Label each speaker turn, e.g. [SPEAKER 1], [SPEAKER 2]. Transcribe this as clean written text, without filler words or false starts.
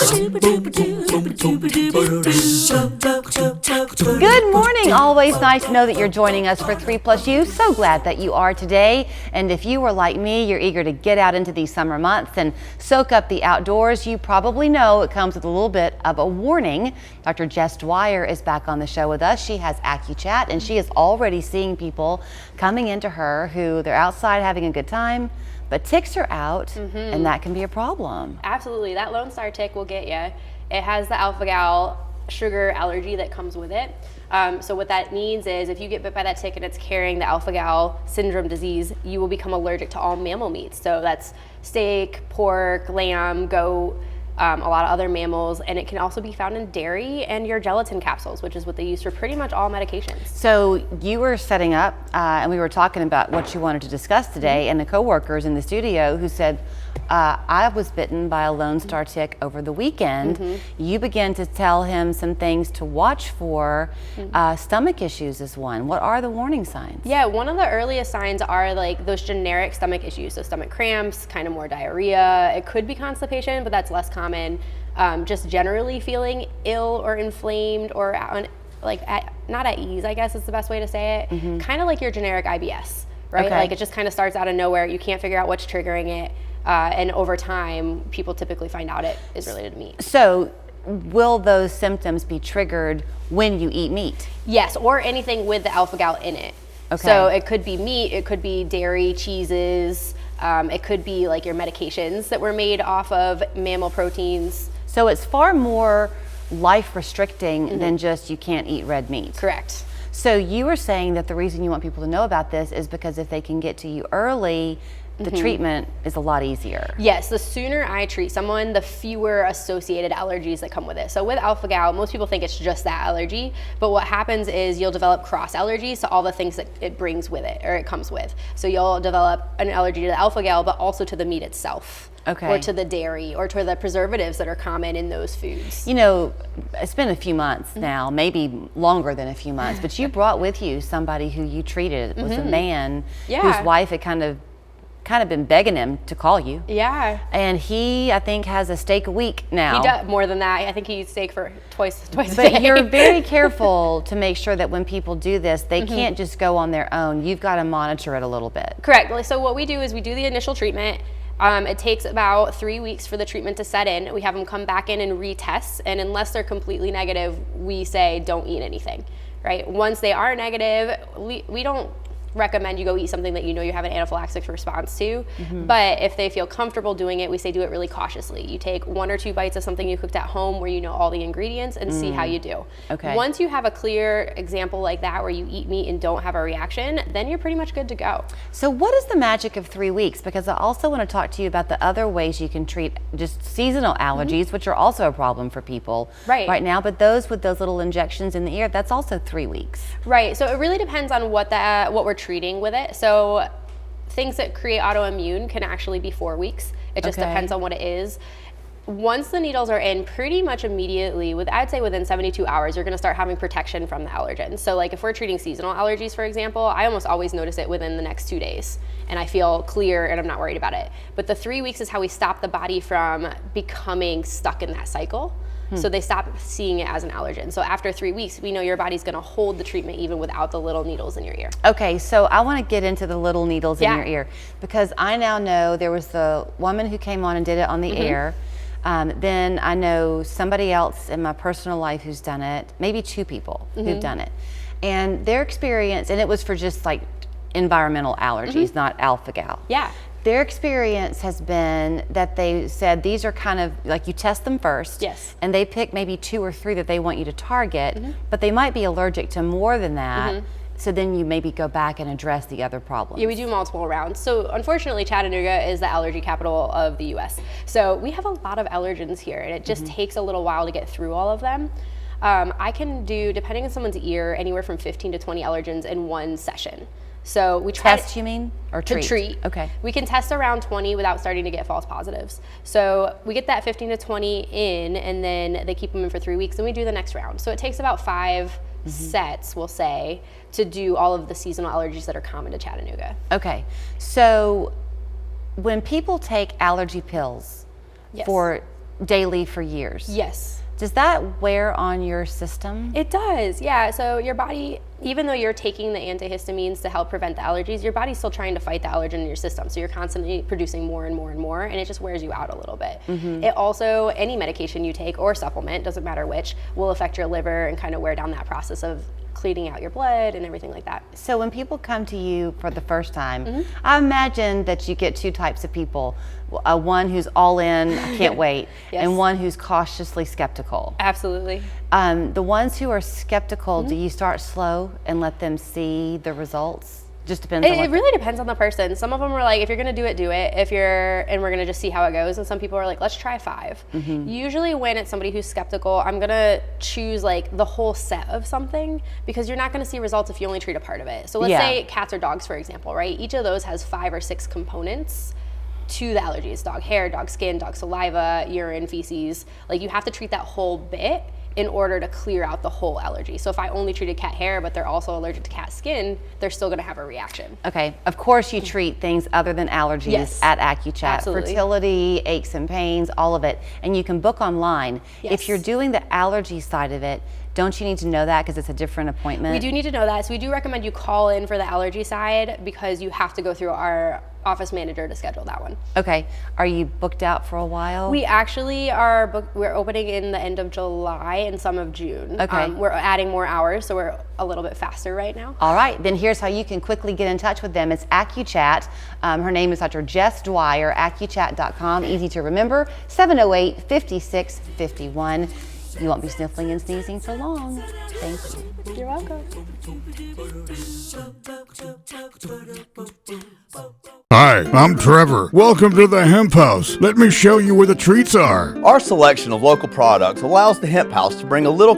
[SPEAKER 1] Good morning. Always nice to know that you're joining us for 3+U. So glad that you are today. And if you were like me, you're eager to get out into these summer months and soak up the outdoors. You probably know it comes with a little bit of a warning. Dr. Jes Dwyer is back on the show with us. She has AcuChatt, and she is already seeing people coming into her who they're outside having a good time, but ticks are out, and that can be a problem.
[SPEAKER 2] Absolutely. That Lone Star tick will get you. It has the alpha-gal sugar allergy that comes with it. So what that means is if you get bit by that tick and it's carrying the alpha-gal syndrome disease, you will become allergic to all mammal meats. So that's steak, pork, lamb, goat, a lot of other mammals, and it can also be found in dairy and your gelatin capsules, which is what they use for pretty much all medications.
[SPEAKER 1] So you were setting up, and we were talking about what you wanted to discuss today, and the coworkers in the studio who said, I was bitten by a Lone Star tick over the weekend. You began to tell him some things to watch for. Stomach issues is one. What are the warning signs?
[SPEAKER 2] Yeah, one of the earliest signs are like those generic stomach issues. So stomach cramps, kind of more diarrhea. It could be constipation, but that's less common. Just generally feeling ill or inflamed or not at ease, I guess is the best way to say it. Kind of like your generic IBS, right?
[SPEAKER 1] Okay.
[SPEAKER 2] Like it just kind of starts out of nowhere. You can't figure out what's triggering it. And over time, people typically find out it is related to meat.
[SPEAKER 1] So will those symptoms be triggered when you eat meat?
[SPEAKER 2] Yes, or anything with the alpha-gal in it.
[SPEAKER 1] Okay.
[SPEAKER 2] So it could be meat, it could be dairy, cheeses, it could be like your medications that were made off of mammal proteins.
[SPEAKER 1] So it's far more life restricting than just you can't eat red meat.
[SPEAKER 2] Correct.
[SPEAKER 1] So you were saying that the reason you want people to know about this is because if they can get to you early, the treatment is a lot easier.
[SPEAKER 2] Yes, the sooner I treat someone, the fewer associated allergies that come with it. So with alpha-gal, most people think it's just that allergy, but what happens is you'll develop cross allergies to all the things that it brings with it, or it comes with. So you'll develop an allergy to the alpha-gal, but also to the meat itself.
[SPEAKER 1] Okay.
[SPEAKER 2] Or to the dairy, or to the preservatives that are common in those foods.
[SPEAKER 1] You know, it's been a few months now, maybe longer than a few months, but you brought with you somebody who you treated. It was a man whose wife had kind of been begging him to call you.
[SPEAKER 2] Yeah.
[SPEAKER 1] And he, I think, has a steak a week now.
[SPEAKER 2] He does more than that. I think he eats steak for twice a day.
[SPEAKER 1] But you're very careful to make sure that when people do this, they can't just go on their own. You've got to monitor it a little bit.
[SPEAKER 2] Correct. So what we do is we do the initial treatment. It takes about 3 weeks for the treatment to set in. We have them come back in and retest, and unless they're completely negative, we say don't eat anything, right? Once they are negative, we don't recommend you go eat something that you know you have an anaphylactic response to, but if they feel comfortable doing it, we say do it really cautiously. You take 1 or 2 bites of something you cooked at home where you know all the ingredients and see how you do.
[SPEAKER 1] Okay.
[SPEAKER 2] Once you have a clear example like that where you eat meat and don't have a reaction, then you're pretty much good to go.
[SPEAKER 1] So what is the magic of 3 weeks? Because I also want to talk to you about the other ways you can treat just seasonal allergies, which are also a problem for people right now, but those with those little injections in the ear, that's also 3 weeks.
[SPEAKER 2] Right, so it really depends on what we're treating with it. So things that create autoimmune can actually be 4 weeks. It just depends on what it is. Once the needles are in, pretty much immediately, I'd say within 72 hours, you're gonna start having protection from the allergens. So like if we're treating seasonal allergies, for example, I almost always notice it within the next 2 days and I feel clear and I'm not worried about it. But the 3 weeks is how we stop the body from becoming stuck in that cycle. So they stop seeing it as an allergen. So after 3 weeks, we know your body's gonna hold the treatment even without the little needles in your ear.
[SPEAKER 1] Okay, so I wanna get into the little needles in your ear because I now know there was the woman who came on and did it on the air. Then I know somebody else in my personal life who's done it, maybe 2 people who've done it. And their experience, and it was for just like environmental allergies, not alpha-gal.
[SPEAKER 2] Yeah.
[SPEAKER 1] Their experience has been that they said these are kind of like you test them first, and they pick maybe 2 or 3 that they want you to target, but they might be allergic to more than that. So then you maybe go back and address the other problems.
[SPEAKER 2] Yeah, we do multiple rounds. So unfortunately, Chattanooga is the allergy capital of the US. So we have a lot of allergens here, and it just takes a little while to get through all of them. I can do, depending on someone's ear, anywhere from 15 to 20 allergens in one session. So we try
[SPEAKER 1] test, you mean, or
[SPEAKER 2] to
[SPEAKER 1] treat?
[SPEAKER 2] Treat.
[SPEAKER 1] Okay.
[SPEAKER 2] We can test around 20 without starting to get false positives. So we get that 15 to 20 in, and then they keep them in for 3 weeks, and we do the next round. So it takes about 5 sets, we'll say, to do all of the seasonal allergies that are common to Chattanooga.
[SPEAKER 1] Okay. So when people take allergy pills for daily for years.
[SPEAKER 2] Yes.
[SPEAKER 1] Does that wear on your system?
[SPEAKER 2] It does, yeah. So your body, even though you're taking the antihistamines to help prevent the allergies, your body's still trying to fight the allergen in your system. So you're constantly producing more and more and more, and it just wears you out a little bit. It also, any medication you take or supplement, doesn't matter which, will affect your liver and kind of wear down that process of cleaning out your blood and everything like that.
[SPEAKER 1] So when people come to you for the first time, I imagine that you get two types of people. One who's all in, I can't wait,
[SPEAKER 2] Yes.
[SPEAKER 1] and one who's cautiously skeptical.
[SPEAKER 2] Absolutely.
[SPEAKER 1] The ones who are skeptical, do you start slow and let them see the results? Just depends on
[SPEAKER 2] It really depends on the person. Some of them are like, if you're gonna do it, do it. And we're gonna just see how it goes. And some people are like, let's try 5. Usually when it's somebody who's skeptical, I'm gonna choose like the whole set of something, because you're not gonna see results if you only treat a part of it. So let's say cats or dogs, for example, right? Each of those has 5 or 6 components to the allergies: dog hair, dog skin, dog saliva, urine, feces. Like, you have to treat that whole bit in order to clear out the whole allergy. So if I only treated cat hair, but they're also allergic to cat skin, they're still gonna have a reaction.
[SPEAKER 1] Okay, of course you treat things other than allergies
[SPEAKER 2] Yes.
[SPEAKER 1] at AcuChatt.
[SPEAKER 2] Absolutely.
[SPEAKER 1] Fertility, aches and pains, all of it. And you can book online.
[SPEAKER 2] Yes.
[SPEAKER 1] If you're doing the allergy side of it, don't you need to know that because it's a different appointment?
[SPEAKER 2] We do need to know that. So we do recommend you call in for the allergy side, because you have to go through our office manager to schedule that one.
[SPEAKER 1] Okay, are you booked out for a while?
[SPEAKER 2] We actually are we're opening in the end of July and some of June.
[SPEAKER 1] Okay.
[SPEAKER 2] We're adding more hours, so we're a little bit faster right now.
[SPEAKER 1] All right, then here's how you can quickly get in touch with them. It's AcuChatt. Her name is Dr. Jes Dwyer, AcuChatt.com. Easy to remember, 708-5651. You won't be sniffling and sneezing for long. Thank you.
[SPEAKER 2] You're welcome.
[SPEAKER 3] Hi, I'm Trevor. Welcome to the Hemp House. Let me show you where the treats are.
[SPEAKER 4] Our selection of local products allows the Hemp House to bring a little